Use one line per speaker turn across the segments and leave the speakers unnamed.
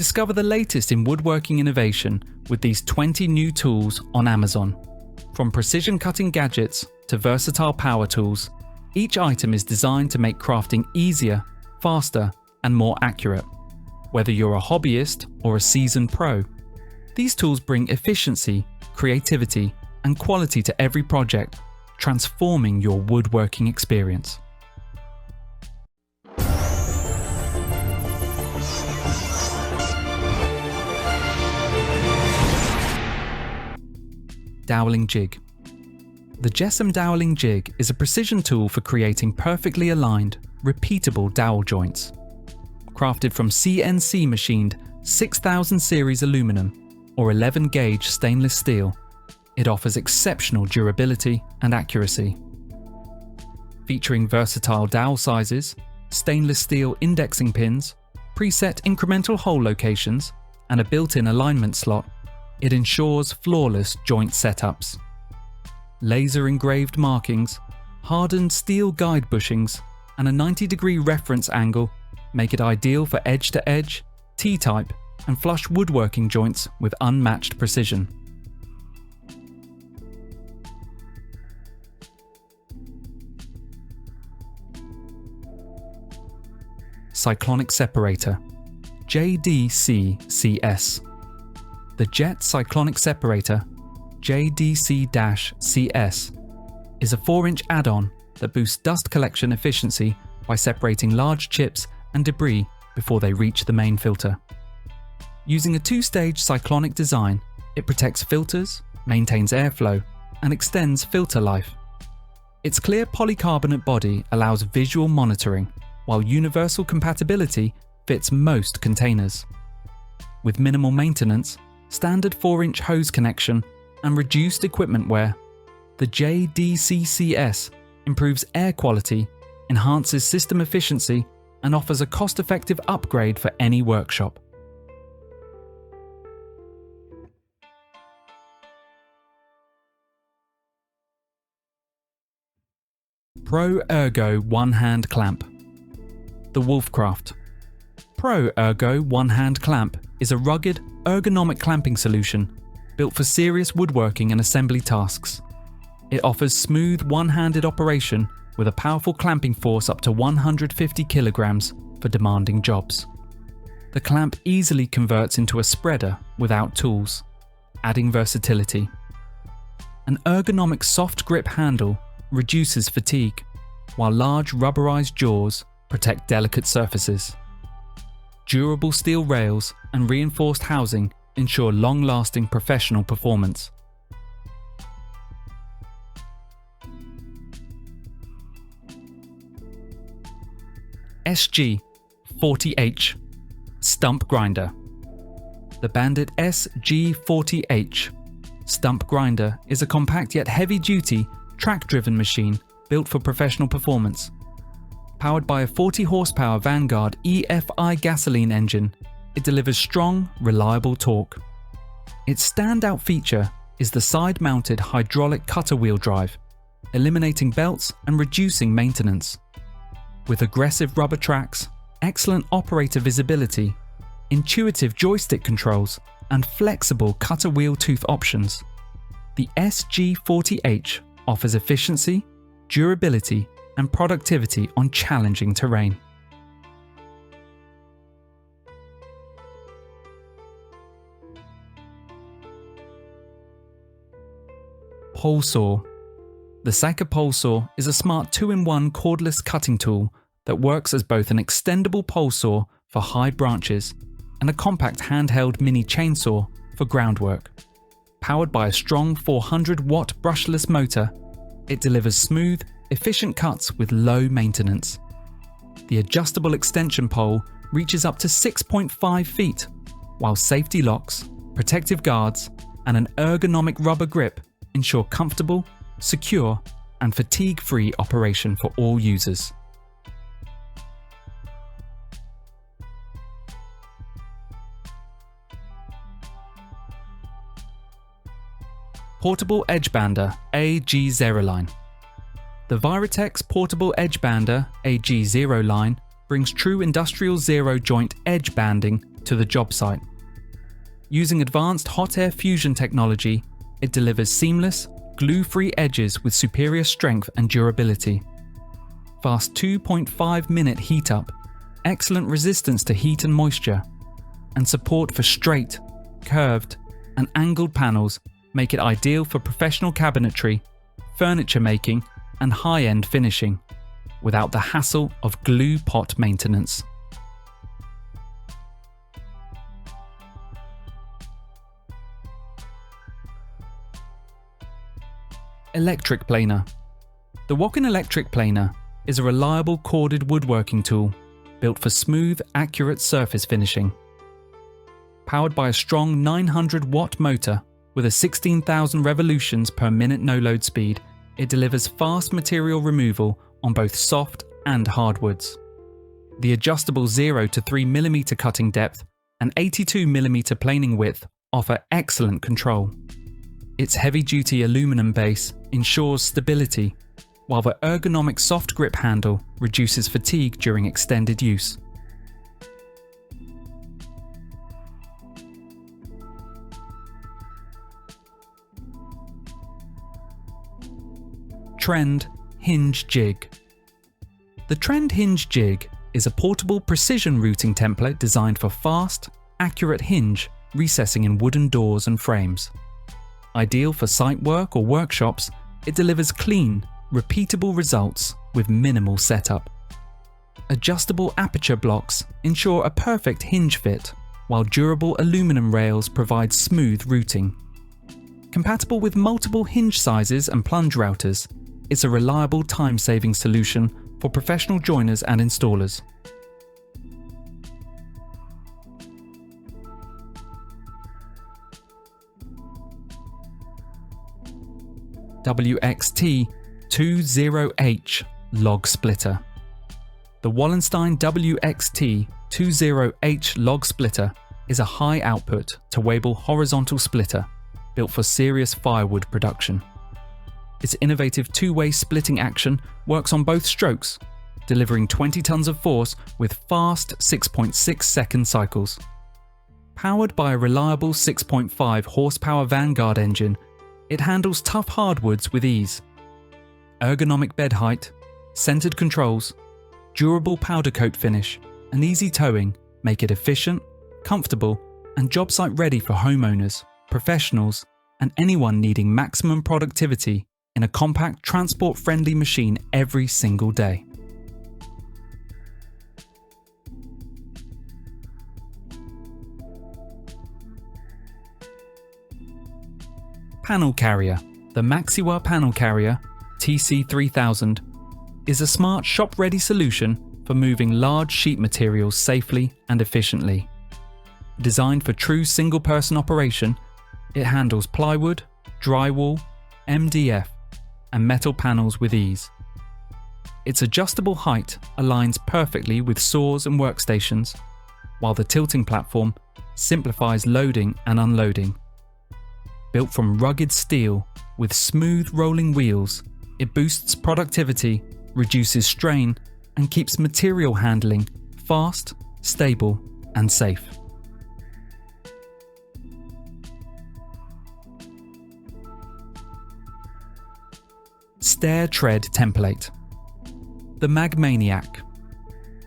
Discover the latest in woodworking innovation with these 20 new tools on Amazon. From precision cutting gadgets to versatile power tools, each item is designed to make crafting easier, faster, and more accurate. Whether you're a hobbyist or a seasoned pro, these tools bring efficiency, creativity, and quality to every project, transforming your woodworking experience. Dowelling Jig. The JDC Dowelling Jig is a precision tool for creating perfectly aligned, repeatable dowel joints. Crafted from CNC machined 6000 series aluminum or 11 gauge stainless steel, it offers exceptional durability and accuracy. Featuring versatile dowel sizes, stainless steel indexing pins, preset incremental hole locations, and a built-in alignment slot, it ensures flawless joint setups. Laser engraved markings, hardened steel guide bushings, and a 90-degree reference angle make it ideal for edge-to-edge, T-type, and flush woodworking joints with unmatched precision. Cyclonic Separator, JDC-CS. The Jet Cyclonic Separator, JDC-CS, is a 4-inch add-on that boosts dust collection efficiency by separating large chips and debris before they reach the main filter. Using a 2-stage cyclonic design, it protects filters, maintains airflow, and extends filter life. Its clear polycarbonate body allows visual monitoring, while universal compatibility fits most containers. With minimal maintenance, standard 4-inch hose connection, and reduced equipment wear, the JDC-CS improves air quality, enhances system efficiency, and offers a cost-effective upgrade for any workshop. Pro ERGO one-hand clamp. The Wolfcraft. Pro ERGO one-hand clamp is a rugged, ergonomic clamping solution built for serious woodworking and assembly tasks. It offers smooth one-handed operation with a powerful clamping force up to 150 kilograms for demanding jobs. The clamp easily converts into a spreader without tools, adding versatility. An ergonomic soft grip handle reduces fatigue, while large rubberized jaws protect delicate surfaces. Durable steel rails and reinforced housing ensure long-lasting professional performance. SG-40H Stump Grinder. The Bandit SG-40H Stump Grinder is a compact yet heavy-duty, track-driven machine built for professional performance. Powered by a 40 horsepower Vanguard EFI gasoline engine, it delivers strong, reliable torque. Its standout feature is the side-mounted hydraulic cutter wheel drive, eliminating belts and reducing maintenance. With aggressive rubber tracks, excellent operator visibility, intuitive joystick controls, and flexible cutter wheel tooth options, the SG-40H offers efficiency, durability, and productivity on challenging terrain. Pole saw. The Cyclonic pole saw is a smart 2-in-1 cordless cutting tool that works as both an extendable pole saw for high branches and a compact handheld mini chainsaw for groundwork. Powered by a strong 400-watt brushless motor, it delivers smooth, efficient cuts with low maintenance. The adjustable extension pole reaches up to 6.5 feet, while safety locks, protective guards, and an ergonomic rubber grip ensure comfortable, secure, and fatigue-free operation for all users. Portable Edgebander AG-Zeroline. The Virotex Portable Edgebander AG-Zeroline brings true industrial zero-joint edge banding to the job site. Using advanced hot air fusion technology, it delivers seamless, glue-free edges with superior strength and durability. Fast 2.5-minute heat up, excellent resistance to heat and moisture, and support for straight, curved, and angled panels make it ideal for professional cabinetry, furniture making, and high-end finishing, without the hassle of glue pot maintenance. Electric planer. The Woodworking electric planer is a reliable corded woodworking tool built for smooth, accurate surface finishing. Powered by a strong 900-watt motor with a 16,000 revolutions per minute no-load speed, it delivers fast material removal on both soft and hardwoods. The adjustable 0 to 3mm cutting depth and 82mm planing width offer excellent control. Its heavy-duty aluminum base ensures stability, while the ergonomic soft grip handle reduces fatigue during extended use. Trend Hinge Jig. The Trend Hinge Jig is a portable precision routing template designed for fast, accurate hinge recessing in wooden doors and frames. Ideal for site work or workshops, it delivers clean, repeatable results with minimal setup. Adjustable aperture blocks ensure a perfect hinge fit, while durable aluminum rails provide smooth routing. Compatible with multiple hinge sizes and plunge routers, it's a reliable time-saving solution for professional joiners and installers. WXT20H Log Splitter. The Wallenstein WXT20H Log Splitter is a high output towable horizontal splitter built for serious firewood production. Its innovative two-way splitting action works on both strokes, delivering 20 tons of force with fast 6.6 second cycles. Powered by a reliable 6.5 horsepower Vanguard engine, it handles tough hardwoods with ease. Ergonomic bed height, centered controls, durable powder coat finish, and easy towing make it efficient, comfortable, and job site ready for homeowners, professionals, and anyone needing maximum productivity in a compact, transport-friendly machine every single day. Panel carrier. The Maxiwa panel carrier, TC3000, is a smart shop-ready solution for moving large sheet materials safely and efficiently. Designed for true single-person operation, it handles plywood, drywall, MDF, and metal panels with ease. Its adjustable height aligns perfectly with saws and workstations, while the tilting platform simplifies loading and unloading. Built from rugged steel with smooth rolling wheels, it boosts productivity, reduces strain, and keeps material handling fast, stable, and safe. Stair Tread Template. The Magmaniac.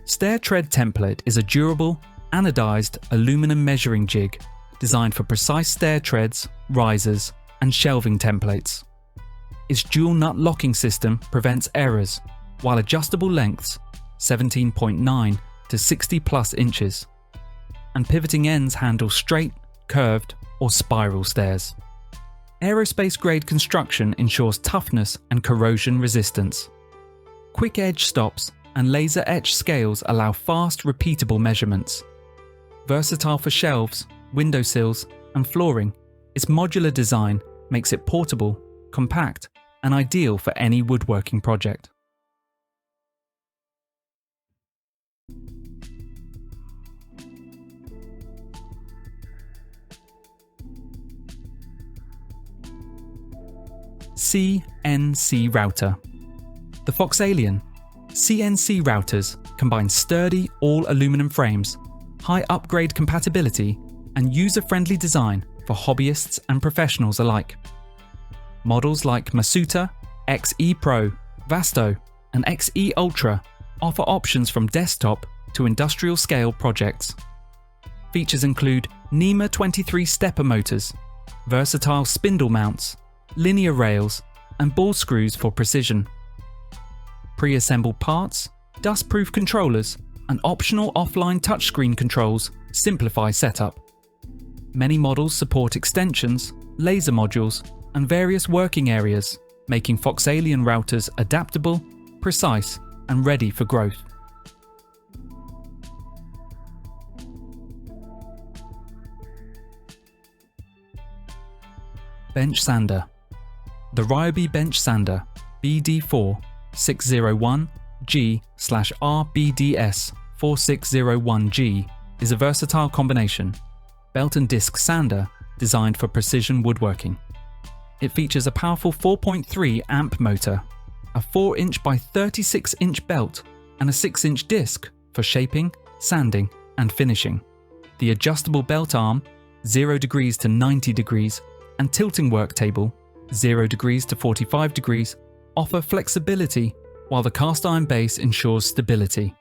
Stair Tread Template is a durable, anodized aluminum measuring jig designed for precise stair treads, risers, and shelving templates. Its dual nut locking system prevents errors, while adjustable lengths 17.9 to 60 plus inches, and pivoting ends handle straight, curved, or spiral stairs. Aerospace grade construction ensures toughness and corrosion resistance. Quick edge stops and laser etch scales allow fast, repeatable measurements. Versatile for shelves, windowsills, and flooring, its modular design makes it portable, compact, and ideal for any woodworking project. CNC Router. The Foxalian CNC routers combine sturdy all-aluminum frames high upgrade compatibility, and user-friendly design for hobbyists and professionals alike. Models like Masuta, XE Pro, Vasto, and XE Ultra offer options from desktop to industrial scale projects. Features include NEMA 23 stepper motors, versatile spindle mounts, linear rails, and ball screws for precision. Pre-assembled parts, dust-proof controllers, and optional offline touchscreen controls simplify setup. Many models support extensions, laser modules, and various working areas, making Foxalian routers adaptable, precise, and ready for growth. Bench sander. The Ryobi Bench Sander BD4 601G/RBDS 4601G is a versatile combination belt and disc sander designed for precision woodworking. It features a powerful 4.3 amp motor, a 4-inch by 36-inch belt, and a 6-inch disc for shaping, sanding, and finishing. The adjustable belt arm, 0 degrees to 90 degrees, and tilting work table, 0 degrees to 45 degrees, offer flexibility, while the cast iron base ensures stability.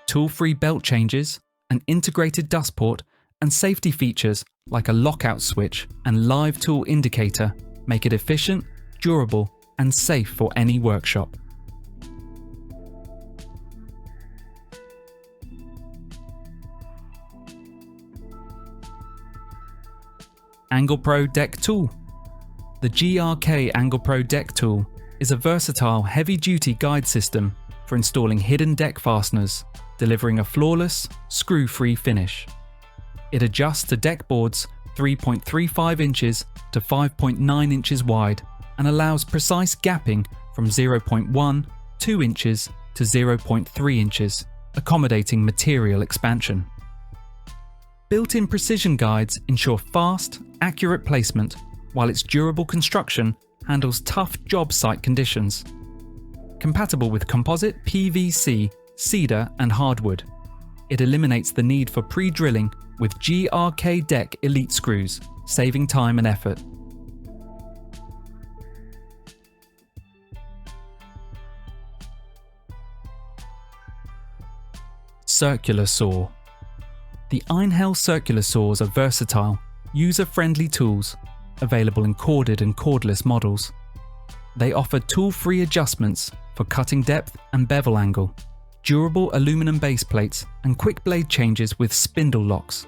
Tool-free belt changes, an integrated dust port, and safety features like a lockout switch and live tool indicator make it efficient, durable, and safe for any workshop. AnglePro Deck Tool. The GRK AnglePro Deck Tool is a versatile heavy-duty guide system for installing hidden deck fasteners, delivering a flawless, screw-free finish. It adjusts to deck boards 3.35 inches to 5.9 inches wide and allows precise gapping from 0.12 inches to 0.3 inches, accommodating material expansion. Built-in precision guides ensure fast, accurate placement, while its durable construction handles tough job site conditions. Compatible with composite, PVC, cedar, and hardwood, it eliminates the need for pre-drilling with GRK Deck Elite screws, saving time and effort. Circular saw. The Einhell circular saws are versatile, user-friendly tools, available in corded and cordless models. They offer tool-free adjustments for cutting depth and bevel angle, durable aluminum base plates, and quick blade changes with spindle locks.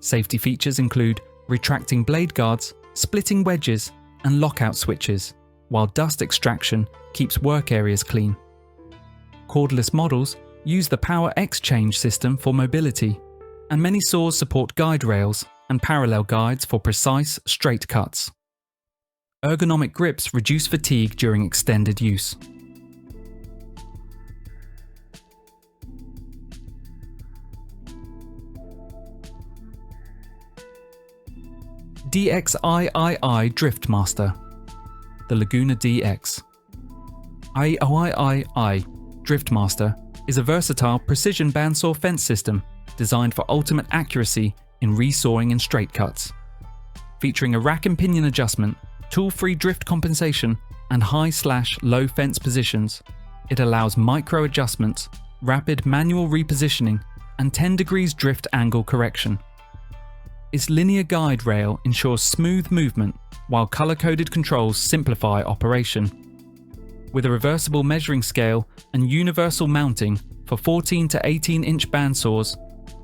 Safety features include retracting blade guards, splitting wedges, and lockout switches, while dust extraction keeps work areas clean. Cordless models use the Power Exchange system for mobility, and many saws support guide rails and parallel guides for precise, straight cuts. Ergonomic grips reduce fatigue during extended use. DXIII DriftMaster. The Laguna DX. IIII DriftMaster is a versatile precision bandsaw fence system designed for ultimate accuracy in resawing and straight cuts. Featuring a rack and pinion adjustment, tool-free drift compensation, and high/low fence positions, it allows micro adjustments, rapid manual repositioning, and 10 degrees drift angle correction. Its linear guide rail ensures smooth movement, while color-coded controls simplify operation. With a reversible measuring scale and universal mounting for 14 to 18-inch bandsaws,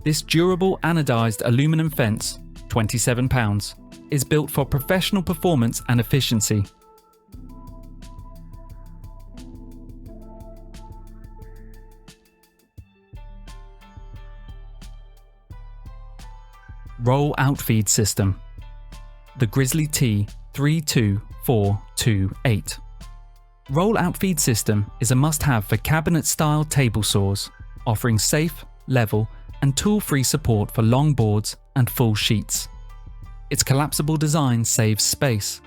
this durable anodized aluminum fence, 27 pounds, is built for professional performance and efficiency. Roll Outfeed System. The Grizzly T 32428. Roll Outfeed System is a must-have for cabinet-style table saws, offering safe, level, and tool-free support for long boards and full sheets. Its collapsible design saves space,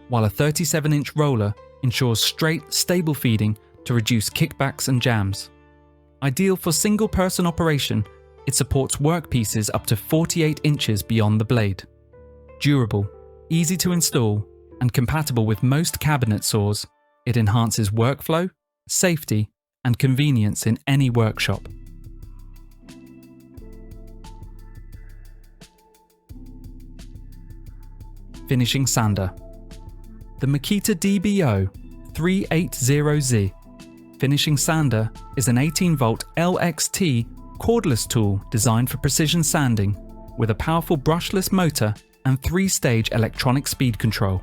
while a 37-inch roller ensures straight, stable feeding to reduce kickbacks and jams. Ideal for single-person operation It supports workpieces up to 48 inches beyond the blade. Durable, easy to install, and compatible with most cabinet saws, it enhances workflow, safety, and convenience in any workshop. Finishing sander. The Makita DBO 380Z finishing sander is an 18-volt LXT cordless tool designed for precision sanding with a powerful brushless motor and 3-stage electronic speed control.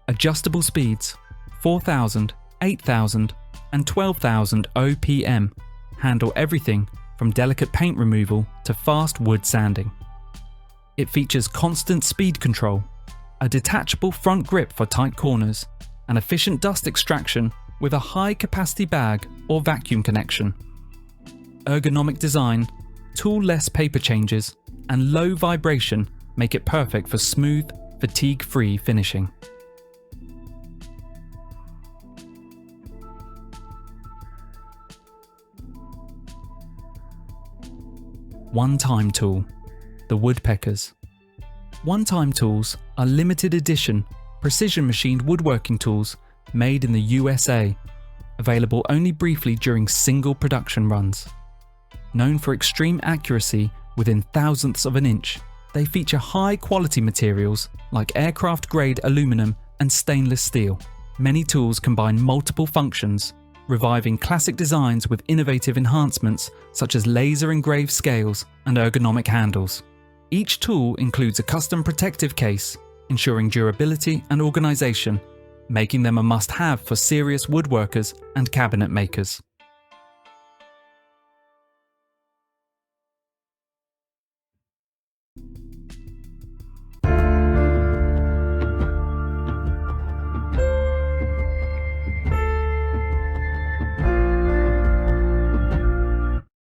Adjustable speeds 4,000, 8,000 and 12,000 OPM handle everything from delicate paint removal to fast wood sanding. It features constant speed control, a detachable front grip for tight corners, and efficient dust extraction with a high-capacity bag or vacuum connection. Ergonomic design, tool-less paper changes, and low vibration make it perfect for smooth, fatigue-free finishing. OneTIME Tool, the Woodpeckers. OneTIME tools are limited edition, precision machined woodworking tools made in the USA, available only briefly during single production runs. Known for extreme accuracy within thousandths of an inch, they feature high quality materials like aircraft grade aluminum and stainless steel. Many tools combine multiple functions, reviving classic designs with innovative enhancements such as laser engraved scales and ergonomic handles. Each tool includes a custom protective case, ensuring durability and organization, making them a must-have for serious woodworkers and cabinet makers.